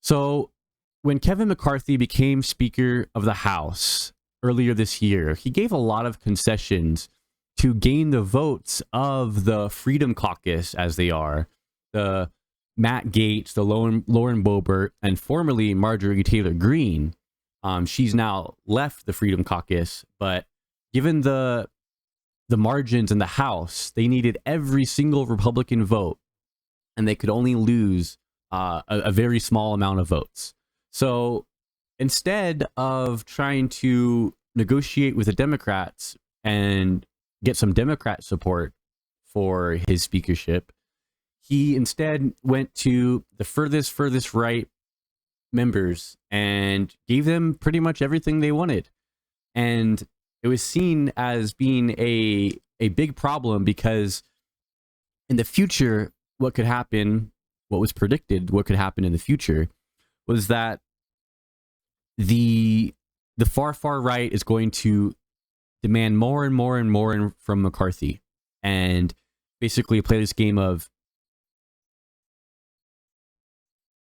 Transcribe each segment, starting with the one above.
So when Kevin McCarthy became Speaker of the House earlier this year, he gave a lot of concessions to gain the votes of the Freedom Caucus, as they are, the Matt Gaetz, the Lauren Boebert, and formerly Marjorie Taylor Greene. She's now left the Freedom Caucus, but given the margins in the House, they needed every single Republican vote, and they could only lose a very small amount of votes. So instead of trying to negotiate with the Democrats and get some Democrat support for his speakership, he instead went to the furthest right members and gave them pretty much everything they wanted. And it was seen as being a big problem because in the future, what could happen, what was predicted, what could happen in the future was that the far right is going to demand more and more from McCarthy and basically play this game of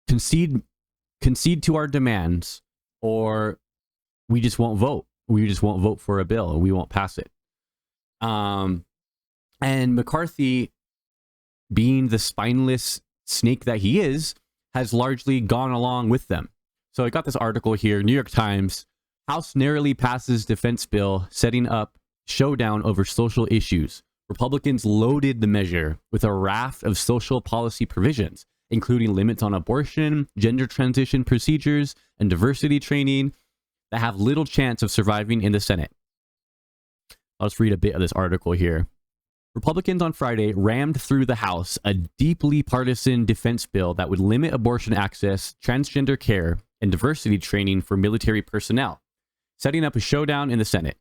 concede to our demands, or we just won't vote. We just won't vote for a bill. We won't pass it. And McCarthy, being the spineless snake that he is, has largely gone along with them. So I got this article here, New York Times. House narrowly passes defense bill setting up showdown over social issues. Republicans loaded the measure with a raft of social policy provisions, including limits on abortion, gender transition procedures, and diversity training that have little chance of surviving in the Senate. I'll just read a bit of this article here. Republicans on Friday rammed through the House a deeply partisan defense bill that would limit abortion access, transgender care, and diversity training for military personnel, setting up a showdown in the Senate.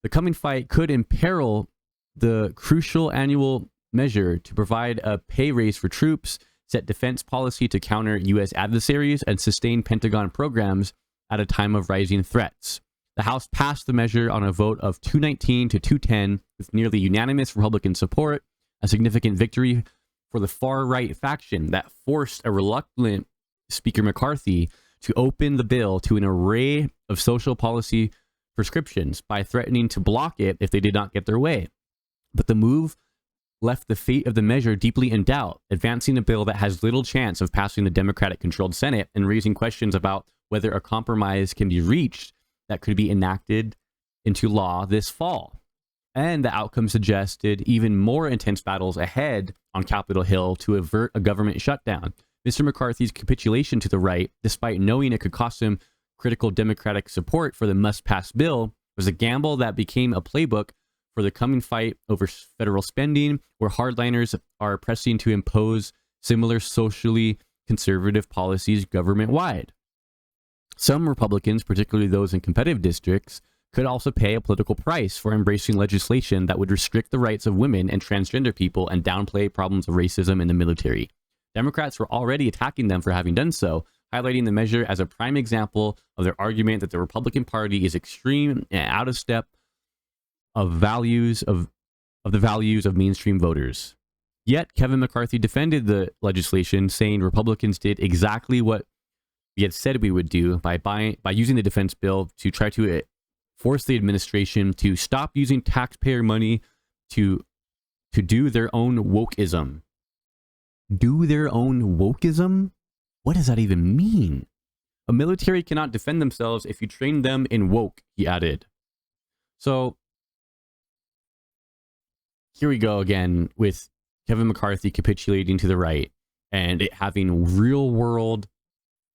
The coming fight could imperil the crucial annual measure to provide a pay raise for troops, set defense policy to counter U.S. adversaries, and sustain Pentagon programs at a time of rising threats. The House passed the measure on a vote of 219 to 210 with nearly unanimous Republican support, a significant victory for the far-right faction that forced a reluctant Speaker McCarthy to open the bill to an array of social policy prescriptions by threatening to block it if they did not get their way. But the move left the fate of the measure deeply in doubt, advancing a bill that has little chance of passing the Democratic-controlled Senate and raising questions about whether a compromise can be reached that could be enacted into law this fall. And the outcome suggested even more intense battles ahead on Capitol Hill to avert a government shutdown. Mr. McCarthy's capitulation to the right, despite knowing it could cost him critical Democratic support for the must-pass bill, was a gamble that became a playbook for the coming fight over federal spending, where hardliners are pressing to impose similar socially conservative policies government-wide. Some Republicans, particularly those in competitive districts, could also pay a political price for embracing legislation that would restrict the rights of women and transgender people and downplay problems of racism in the military. Democrats were already attacking them for having done so, highlighting the measure as a prime example of their argument that the Republican Party is extreme and out of step of the values of mainstream voters. Yet Kevin McCarthy defended the legislation, saying Republicans did exactly what we had said we would do by using the defense bill to try to force the administration to stop using taxpayer money to do their own wokeism. Do their own wokeism? What does that even mean? A military cannot defend themselves if you train them in woke, he added. So here we go again with Kevin McCarthy capitulating to the right and it having real world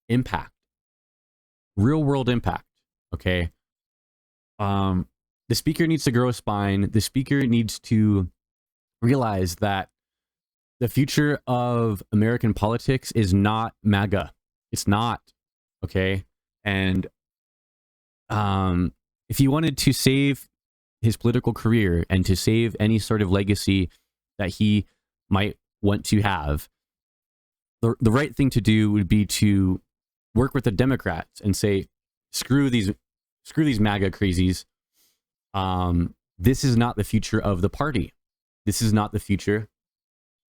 impact. Real world impact. Okay. The speaker needs to grow a spine. The speaker needs to realize that the future of American politics is not MAGA. It's not. Okay. And if he wanted to save his political career and to save any sort of legacy that he might want to have, the right thing to do would be to work with the Democrats and say, screw these MAGA crazies. This is not the future of the party. This is not the future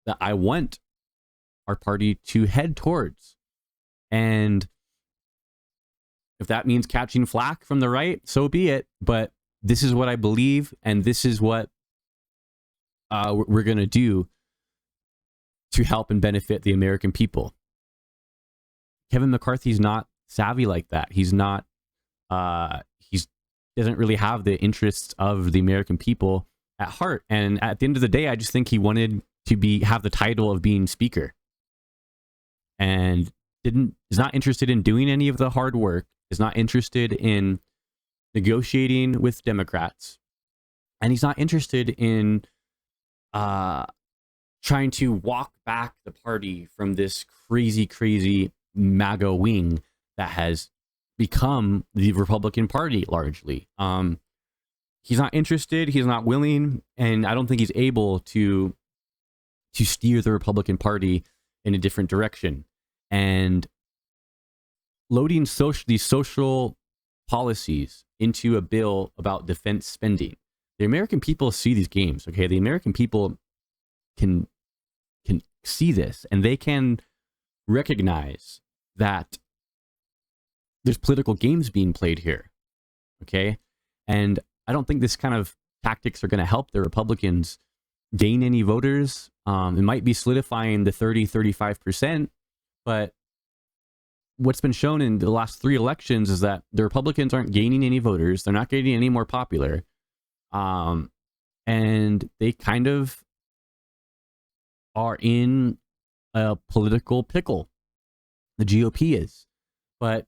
that I want our party to head towards. And If that means catching flack from the right, so be it. But this is what I believe, and this is what we're going to do to help and benefit the American people. Kevin McCarthy's not savvy like that. He's not, he's doesn't really have the interests of the American people at heart. And at the end of the day, I just think he wanted to have the title of being speaker, and is not interested in doing any of the hard work, is not interested in negotiating with Democrats, and he's not interested in trying to walk back the party from this crazy MAGA wing that has become the Republican Party largely. He's not interested, he's not willing, and I don't think he's able to steer the Republican Party in a different direction. And loading these social policies into a bill about defense spending, the American people see these games, okay? The American people can see this, and they can recognize that there's political games being played here, okay? And I don't think this kind of tactics are going to help the Republicans gain any voters. It might be solidifying the 35%, but what's been shown in the last 3 elections is that the Republicans aren't gaining any voters. They're not getting any more popular. And they kind of are in a political pickle. The GOP is. But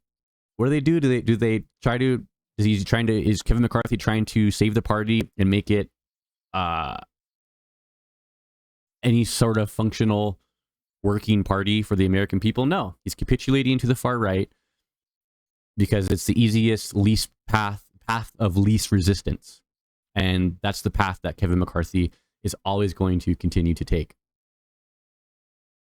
what do they do? Do they try to, is Kevin McCarthy trying to save the party and make it any sort of functional working party for the American people? No, he's capitulating to the far right because it's the easiest, least path of least resistance. And that's the path that Kevin McCarthy is always going to continue to take.